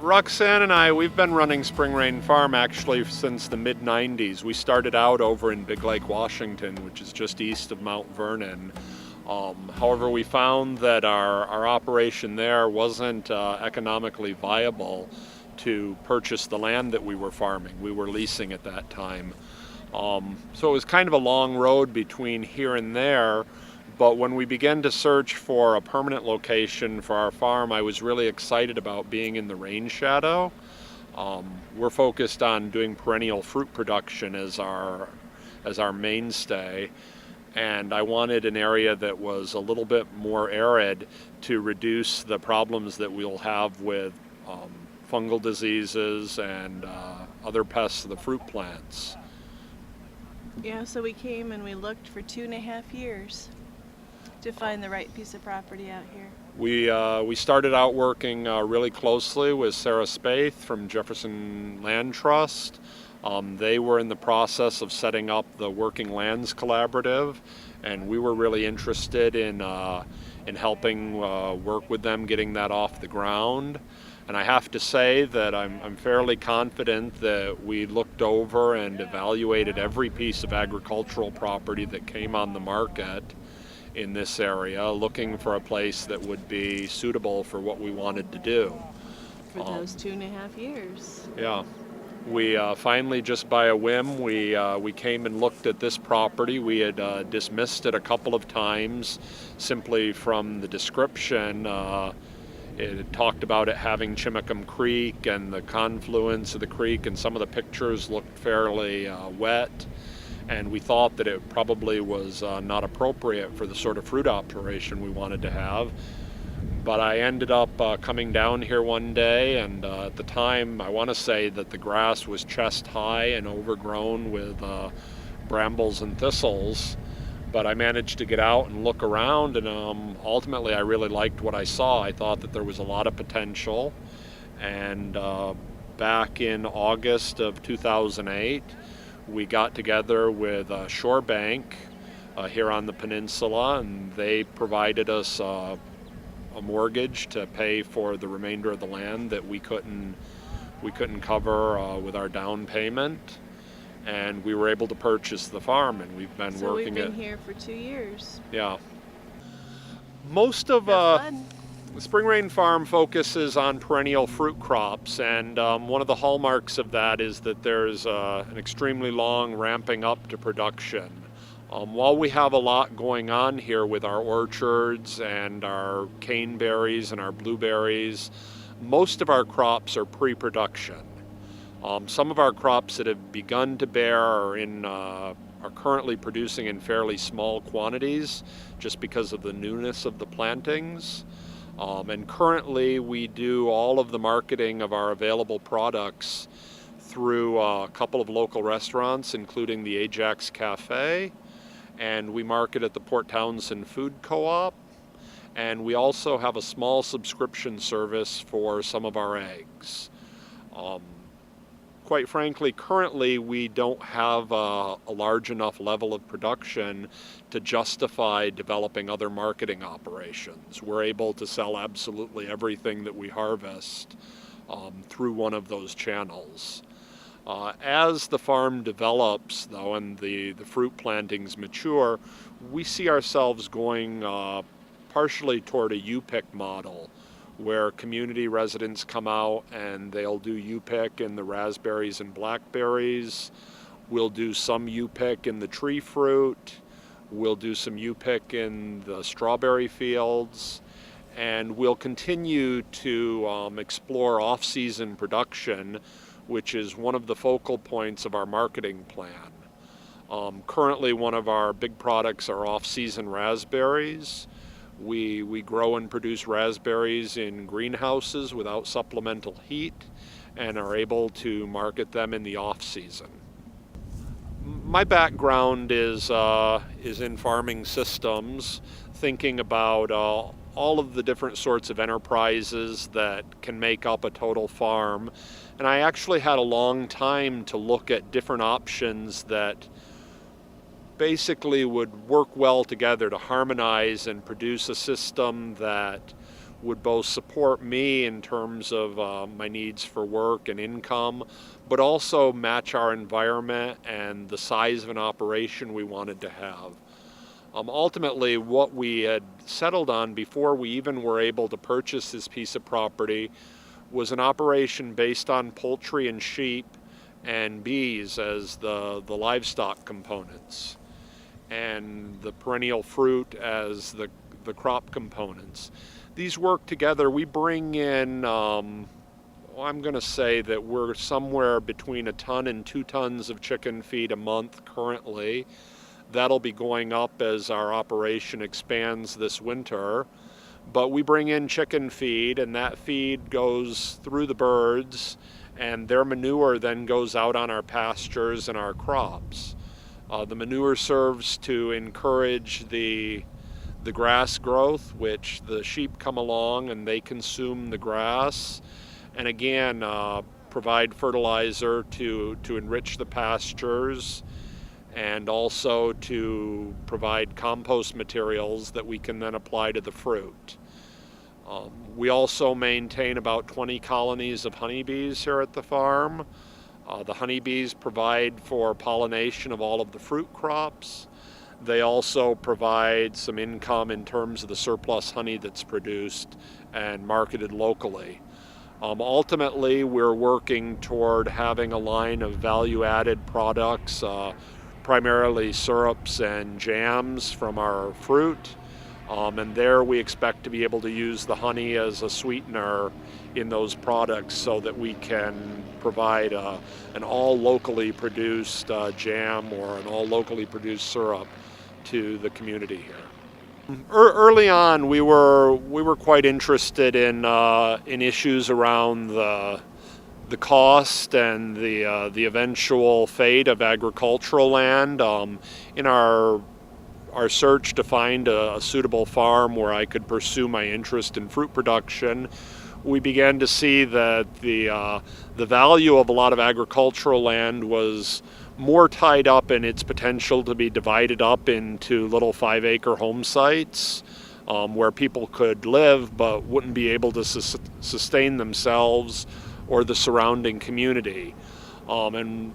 Roxanne and I, we've been running SpringRain Farm actually since the mid-90s. We started out over in Big Lake, Washington, which is just east of Mount Vernon. However, we found that our operation there wasn't economically viable to purchase the land that we were farming. We were leasing at that time. So it was kind of a long road between here and there, but when we began to search for a permanent location for our farm, I was really excited about being in the rain shadow. We're focused on doing perennial fruit production as our mainstay, and I wanted an area that was a little bit more arid to reduce the problems that we'll have with fungal diseases and other pests of the fruit plants. Yeah, so we came and we looked for 2.5 years to find the right piece of property out here. We started out working really closely with Sarah Spaeth from Jefferson Land Trust. They were in the process of setting up the Working Lands Collaborative, and we were really interested in helping work with them getting that off the ground. And I have to say that I'm fairly confident that we looked over and evaluated every piece of agricultural property that came on the market in this area, looking for a place that would be suitable for what we wanted to do. For those 2.5 years. Yeah. We finally, just by a whim, we came and looked at this property. We had dismissed it a couple of times simply from the description. It talked about it having Chimacum Creek and the confluence of the creek, and some of the pictures looked fairly wet, and we thought that it probably was not appropriate for the sort of fruit operation we wanted to have. But I ended up coming down here one day, and at the time I want to say that the grass was chest high and overgrown with brambles and thistles. But I managed to get out and look around, and ultimately I really liked what I saw. I thought that there was a lot of potential, and back in August of 2008 we got together with Shore Bank here on the peninsula, and they provided us a mortgage to pay for the remainder of the land that we couldn't cover with our down payment. And we were able to purchase the farm, and we've been working it. So we've been here for 2 years. Yeah. Most of the SpringRain Farm focuses on perennial fruit crops, and one of the hallmarks of that is that there's an extremely long ramping up to production. While we have a lot going on here with our orchards and our caneberries and our blueberries, most of our crops are pre-production. Some of our crops that have begun to bear are currently producing in fairly small quantities just because of the newness of the plantings. And currently we do all of the marketing of our available products through a couple of local restaurants, including the Ajax Cafe, and we market at the Port Townsend Food Co-op, and we also have a small subscription service for some of our eggs. Quite frankly, currently we don't have a large enough level of production to justify developing other marketing operations. We're able to sell absolutely everything that we harvest through one of those channels. As the farm develops, though, and the fruit plantings mature, we see ourselves going partially toward a U-pick model, where community residents come out and they'll do U-pick in the raspberries and blackberries. We'll do some U-pick in the tree fruit. We'll do some U-pick in the strawberry fields. And we'll continue to explore off-season production, which is one of the focal points of our marketing plan. Currently, one of our big products are off-season raspberries. We grow and produce raspberries in greenhouses without supplemental heat and are able to market them in the off-season. My background is in farming systems, thinking about all of the different sorts of enterprises that can make up a total farm. And I actually had a long time to look at different options that basically would work well together to harmonize and produce a system that would both support me in terms of my needs for work and income, but also match our environment and the size of an operation we wanted to have. Ultimately, what we had settled on before we even were able to purchase this piece of property was an operation based on poultry and sheep and bees as the livestock components, and the perennial fruit as the crop components. These work together. We bring in, I'm going to say that we're somewhere between 1 ton and 2 tons of chicken feed a month currently. That'll be going up as our operation expands this winter. But we bring in chicken feed, and that feed goes through the birds, and their manure then goes out on our pastures and our crops. The manure serves to encourage the grass growth, which the sheep come along and they consume the grass, and again provide fertilizer to enrich the pastures, and also to provide compost materials that we can then apply to the fruit. We also maintain about 20 colonies of honeybees here at the farm. The honeybees provide for pollination of all of the fruit crops. They also provide some income in terms of the surplus honey that's produced and marketed locally. Ultimately, we're working toward having a line of value-added products, primarily syrups and jams from our fruit. And there we expect to be able to use the honey as a sweetener in those products so that we can provide an all locally produced jam or an all locally produced syrup to the community here. Early on, we were quite interested in issues around the cost and the eventual fate of agricultural land. In our search to find a suitable farm where I could pursue my interest in fruit production, we began to see that the value of a lot of agricultural land was more tied up in its potential to be divided up into little 5-acre home sites where people could live but wouldn't be able to sustain themselves or the surrounding community. And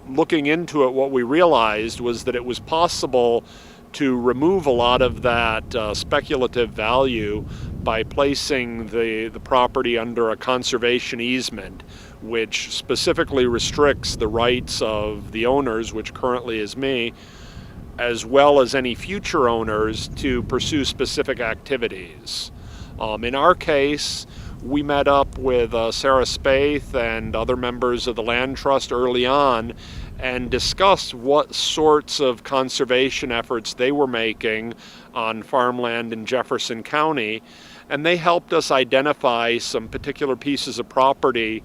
looking into it, what we realized was that it was possible to remove a lot of that speculative value by placing the property under a conservation easement, which specifically restricts the rights of the owners, which currently is me, as well as any future owners to pursue specific activities. In our case, we met up with Sarah Spaeth and other members of the Land Trust early on and discussed what sorts of conservation efforts they were making on farmland in Jefferson County, and they helped us identify some particular pieces of property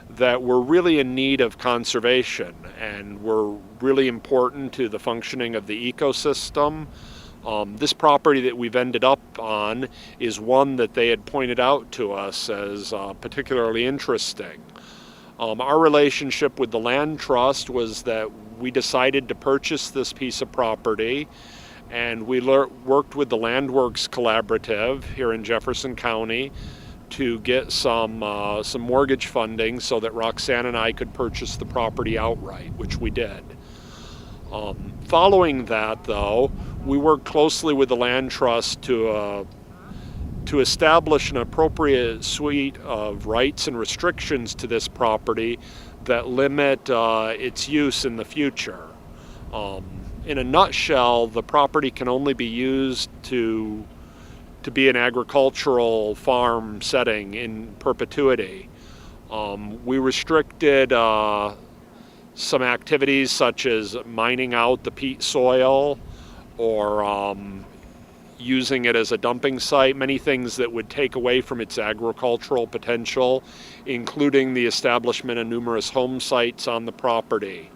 that were really in need of conservation and were really important to the functioning of the ecosystem. This property that we've ended up on is one that they had pointed out to us as particularly interesting. Our relationship with the Land Trust was that we decided to purchase this piece of property, and we worked with the Landworks Collaborative here in Jefferson County to get some mortgage funding so that Roxanne and I could purchase the property outright, which we did. Following that, though, we worked closely with the Land Trust to establish an appropriate suite of rights and restrictions to this property that limit its use in the future. In a nutshell, the property can only be used to be an agricultural farm setting in perpetuity. We restricted some activities such as mining out the peat soil or using it as a dumping site, many things that would take away from its agricultural potential, including the establishment of numerous home sites on the property.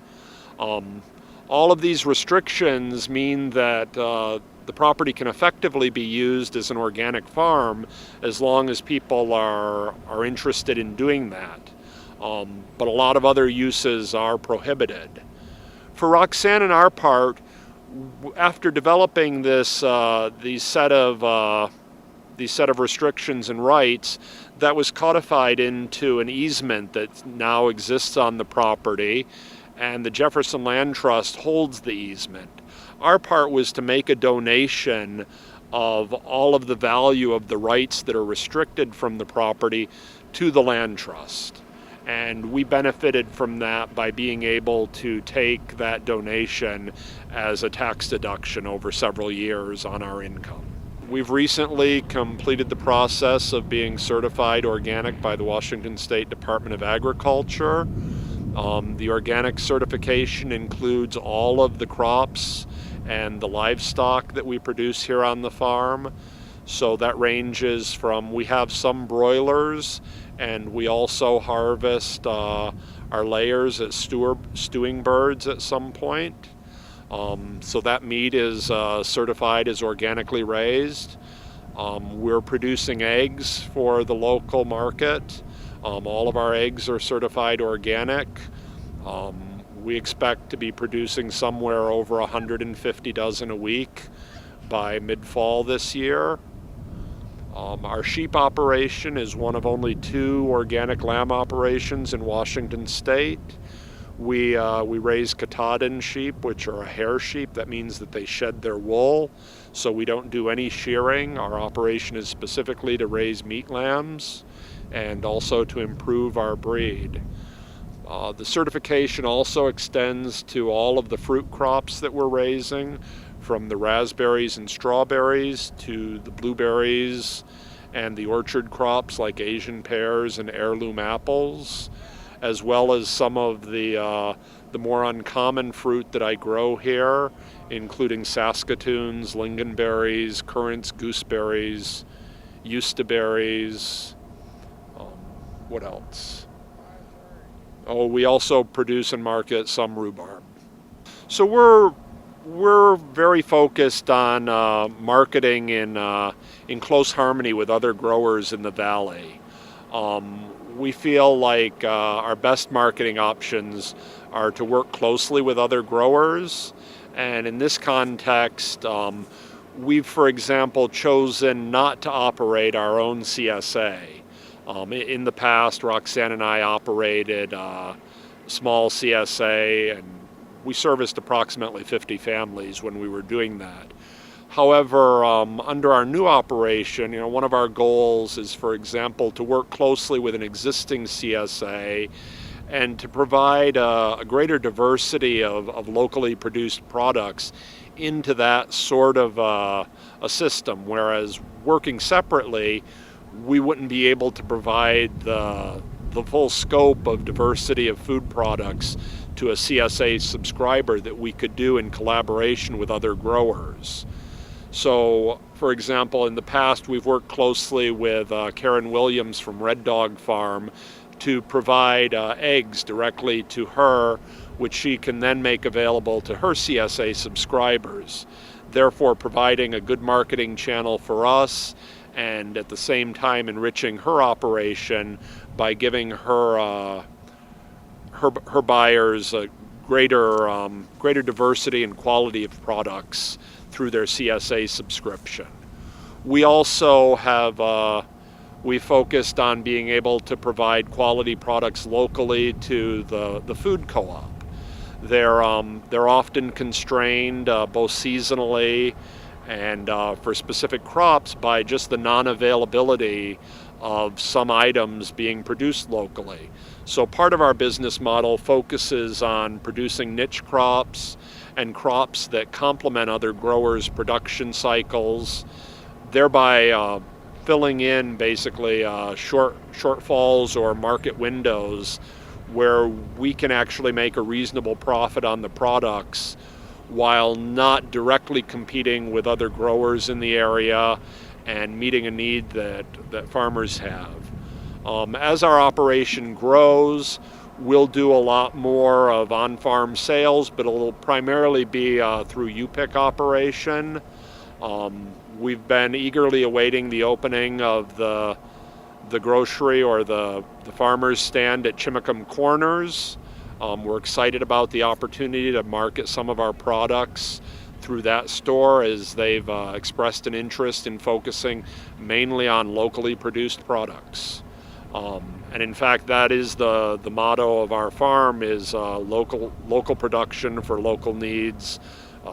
All of these restrictions mean that the property can effectively be used as an organic farm as long as people are interested in doing that. But a lot of other uses are prohibited. For Roxanne and our part, after developing these set of set of restrictions and rights, that was codified into an easement that now exists on the property, and the Jefferson Land Trust holds the easement. Our part was to make a donation of all of the value of the rights that are restricted from the property to the land trust. And we benefited from that by being able to take that donation as a tax deduction over several years on our income. We've recently completed the process of being certified organic by the Washington State Department of Agriculture. The organic certification includes all of the crops and the livestock that we produce here on the farm. So that ranges from, we have some broilers, and we also harvest our layers at stewing birds at some point. So that meat is certified as organically raised. We're producing eggs for the local market. All of our eggs are certified organic. We expect to be producing somewhere over 150 dozen a week by mid-fall this year. Our sheep operation is one of only 2 organic lamb operations in Washington State. We raise Katahdin sheep, which are a hair sheep. That means that they shed their wool, so we don't do any shearing. Our operation is specifically to raise meat lambs and also to improve our breed. The certification also extends to all of the fruit crops that we're raising, from the raspberries and strawberries to the blueberries and the orchard crops like Asian pears and heirloom apples, as well as some of the more uncommon fruit that I grow here, including saskatoons, lingonberries, currants, gooseberries, eustaberries. What else? Oh, we also produce and market some rhubarb. So we're very focused on marketing in close harmony with other growers in the valley. We feel like our best marketing options are to work closely with other growers, and in this context, we've, for example, chosen not to operate our own CSA. In the past, Roxanne and I operated a small CSA, and we serviced approximately 50 families when we were doing that. However, under our new operation, one of our goals is, for example, to work closely with an existing CSA and to provide a greater diversity of locally produced products into that sort of a system, whereas working separately, we wouldn't be able to provide the full scope of diversity of food products to a CSA subscriber that we could do in collaboration with other growers. So, for example, in the past we've worked closely with Karen Williams from Red Dog Farm to provide eggs directly to her, which she can then make available to her CSA subscribers, therefore providing a good marketing channel for us and at the same time enriching her operation by giving her her buyers a greater diversity and quality of products through their CSA subscription. We also have we focused on being able to provide quality products locally to the food co-op. They're often constrained both seasonally and for specific crops by just the non-availability of some items being produced locally. So part of our business model focuses on producing niche crops and crops that complement other growers' production cycles, thereby filling in basically shortfalls or market windows where we can actually make a reasonable profit on the products while not directly competing with other growers in the area and meeting a need that farmers have. As our operation grows, we'll do a lot more of on-farm sales, but it'll primarily be through U-Pick operation. We've been eagerly awaiting the opening of the grocery or the farmer's stand at Chimacum Corners. We're excited about the opportunity to market some of our products through that store as they've expressed an interest in focusing mainly on locally produced products. And in fact, that is the motto of our farm is local production for local needs,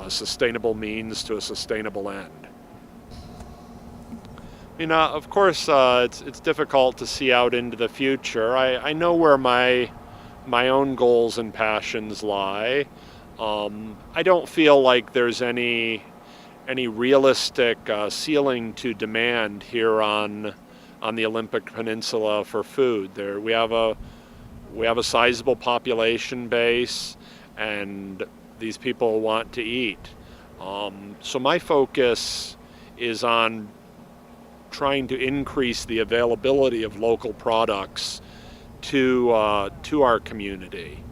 sustainable means to a sustainable end. Of course, it's difficult to see out into the future. I know where my own goals and passions lie. I don't feel like there's any realistic ceiling to demand here on the Olympic Peninsula for food. We have a sizable population base, and these people want to eat. So my focus is on trying to increase the availability of local products to our community.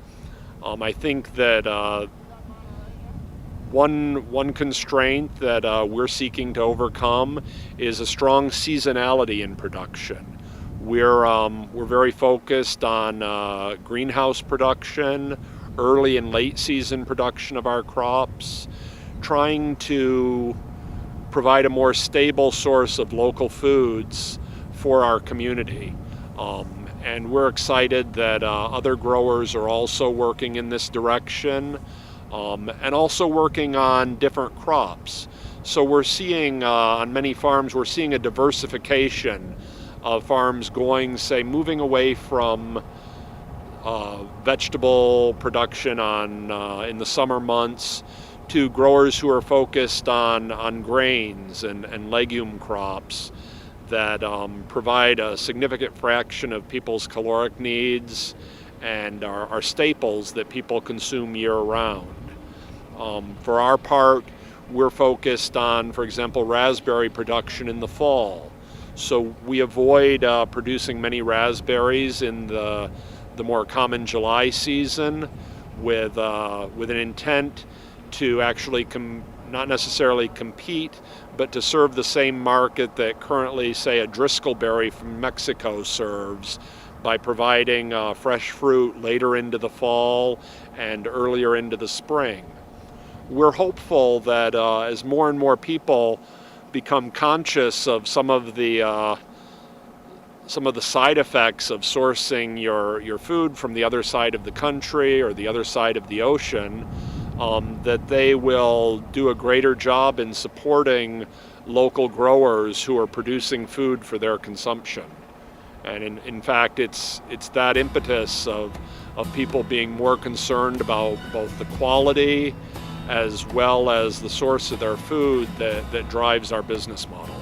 I think that one constraint that we're seeking to overcome is a strong seasonality in production. We're very focused on greenhouse production, early and late season production of our crops, trying to provide a more stable source of local foods for our community. And we're excited that other growers are also working in this direction, and also working on different crops. So we're seeing on many farms, we're seeing a diversification of farms moving away from vegetable production in the summer months to growers who are focused on grains and legume crops that provide a significant fraction of people's caloric needs and are staples that people consume year-round. For our part, we're focused on, for example, raspberry production in the fall. So we avoid producing many raspberries in the more common July season with an intent to actually not necessarily compete, but to serve the same market that currently, say, a Driscoll berry from Mexico serves by providing fresh fruit later into the fall and earlier into the spring. We're hopeful that as more and more people become conscious of some of the side effects of sourcing your food from the other side of the country or the other side of the ocean, that they will do a greater job in supporting local growers who are producing food for their consumption. And in fact, it's that impetus of people being more concerned about both the quality as well as the source of their food that drives our business model.